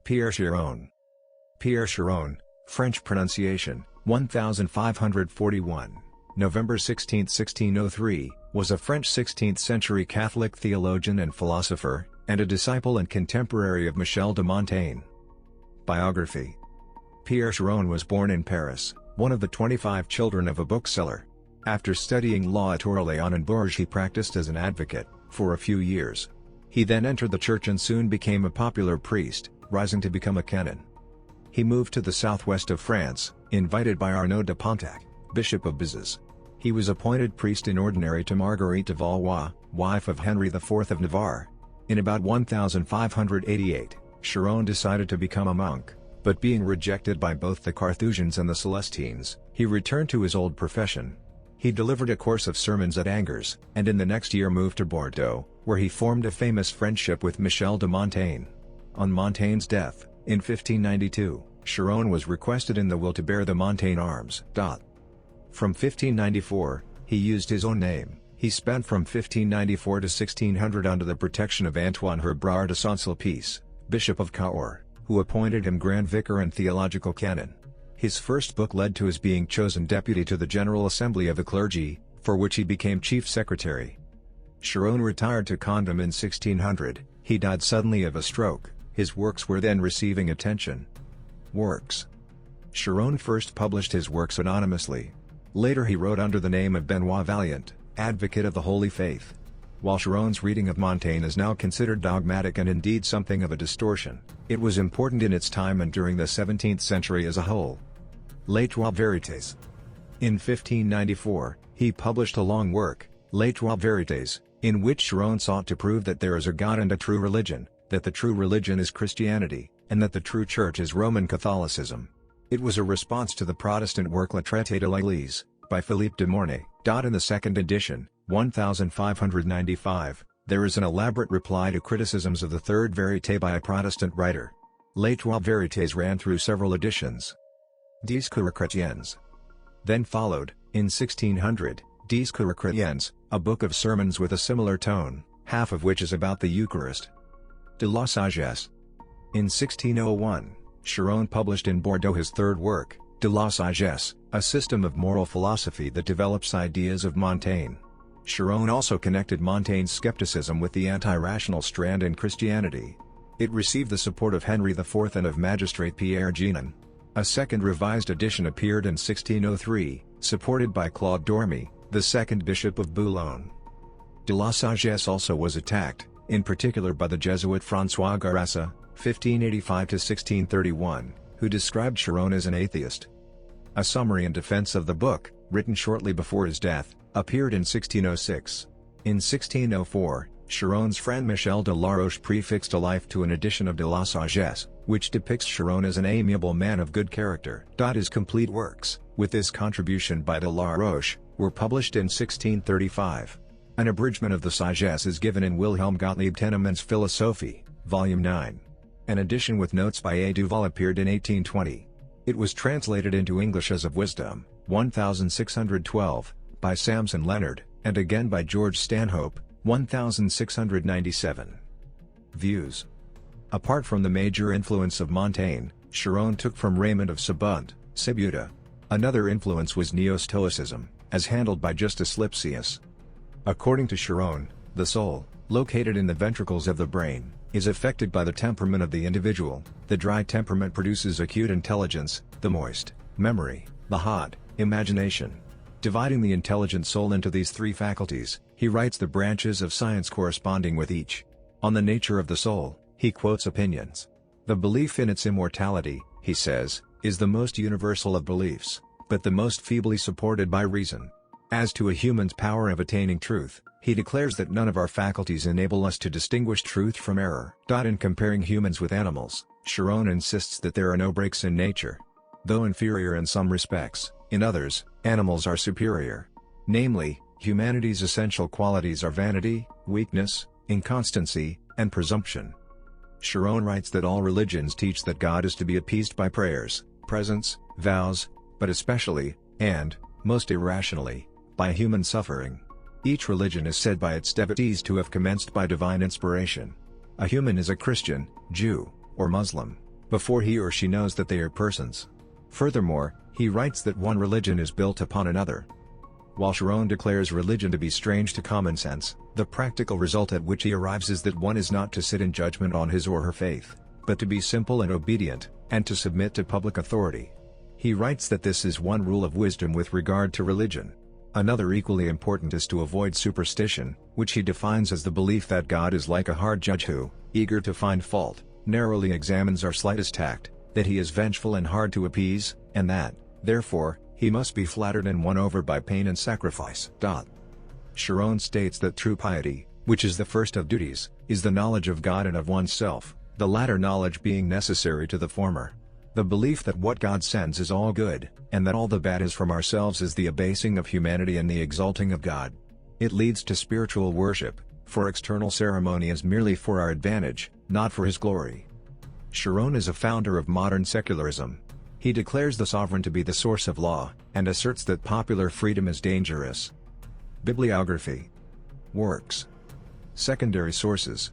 Pierre Charron. Pierre Charron, French pronunciation, 1541, November 16, 1603, was a French 16th-century Catholic theologian and philosopher, and a disciple and contemporary of Michel de Montaigne. Biography. Pierre Charron was born in Paris, one of the 25 children of a bookseller. After studying law at Orléans and Bourges, he practiced as an advocate for a few years. He then entered the church and soon became a popular priest, rising to become a canon. He moved to the southwest of France, invited by Arnaud de Pontacq, Bishop of Béziers. He was appointed priest in ordinary to Marguerite de Valois, wife of Henry IV of Navarre. In about 1588, Charron decided to become a monk, but being rejected by both the Carthusians and the Celestines, he returned to his old profession. He delivered a course of sermons at Angers, and in the next year moved to Bordeaux, where he formed a famous friendship with Michel de Montaigne. On Montaigne's death, in 1592, Charron was requested in the will to bear the Montaigne arms. From 1594, he used his own name. He spent from 1594 to 1600 under the protection of Antoine Herbard de Saint-Sulpice, Bishop of Cahors, who appointed him Grand Vicar and Theological Canon. His first book led to his being chosen deputy to the General Assembly of the Clergy, for which he became chief secretary. Charron retired to Condom in 1600, he died suddenly of a stroke. His works were then receiving attention. Works. Charron first published his works anonymously. Later he wrote under the name of Benoit Valiant, advocate of the Holy Faith. While Charron's reading of Montaigne is now considered dogmatic and indeed something of a distortion, it was important in its time and during the 17th century as a whole. Les Trois Vérités. In 1594, he published a long work, Les Trois Vérités, in which Charron sought to prove that there is a God and a true religion, that the true religion is Christianity, and that the true church is Roman Catholicism. It was a response to the Protestant work Le Traité de l'Église, by Philippe de Mornay. In the second edition, 1595, there is an elaborate reply to criticisms of the third vérité by a Protestant writer. Les Trois Vérités ran through several editions. Discours chrétiens. Then followed, in 1600, Discours chrétiens, a book of sermons with a similar tone, half of which is about the Eucharist. De la sagesse. In 1601, Charron published in Bordeaux his third work, De la sagesse, a system of moral philosophy that develops ideas of Montaigne. Charron also connected Montaigne's skepticism with the anti-rational strand in Christianity. It received the support of Henry IV and of magistrate Pierre Charron. A second revised edition appeared in 1603, supported by Claude Dormy, the second bishop of Boulogne. De la sagesse also was attacked, in particular by the Jesuit François Garassa, 1585–1631, who described Charron as an atheist. A summary in defense of the book, written shortly before his death, appeared in 1606. In 1604, Charron's friend Michel de Laroche prefixed a life to an edition of De la Sagesse, which depicts Charron as an amiable man of good character. His complete works, with this contribution by de Laroche, were published in 1635. An abridgment of the Sagesse is given in Wilhelm Gottlieb Tennemann's Philosphy, Volume 9. An edition with notes by A. Duval appeared in 1820. It was translated into English as Of Wisdom, 1612, by Samson Leonard, and again by George Stanhope, 1697. Views. Apart from the major influence of Montaigne, Charron took from Raymond of Cibuta. Another influence was Neo-Stoicism, as handled by Justus Lipsius. According to Charron, the soul, located in the ventricles of the brain, is affected by the temperament of the individual. The dry temperament produces acute intelligence, the moist, memory, the hot, imagination. Dividing the intelligent soul into these three faculties, he writes the branches of science corresponding with each. On the nature of the soul, he quotes opinions. The belief in its immortality, he says, is the most universal of beliefs, but the most feebly supported by reason. As to a human's power of attaining truth, he declares that none of our faculties enable us to distinguish truth from error. In comparing humans with animals, Charron insists that there are no breaks in nature. Though inferior in some respects, in others, animals are superior. Namely, humanity's essential qualities are vanity, weakness, inconstancy, and presumption. Charron writes that all religions teach that God is to be appeased by prayers, presents, vows, but especially, and, most irrationally, by human suffering. Each religion is said by its devotees to have commenced by divine inspiration. A human is a Christian, Jew, or Muslim, before he or she knows that they are persons. Furthermore, he writes that one religion is built upon another. While Charron declares religion to be strange to common sense, the practical result at which he arrives is that one is not to sit in judgment on his or her faith, but to be simple and obedient, and to submit to public authority. He writes that this is one rule of wisdom with regard to religion. Another equally important is to avoid superstition, which he defines as the belief that God is like a hard judge who, eager to find fault, narrowly examines our slightest act, that he is vengeful and hard to appease, and that, therefore, he must be flattered and won over by pain and sacrifice. Charron states that true piety, which is the first of duties, is the knowledge of God and of oneself, the latter knowledge being necessary to the former. The belief that what God sends is all good, and that all the bad is from ourselves is the abasing of humanity and the exalting of God. It leads to spiritual worship, for external ceremony is merely for our advantage, not for His glory. Charron is a founder of modern secularism. He declares the sovereign to be the source of law, and asserts that popular freedom is dangerous. Bibliography. Works. Secondary sources.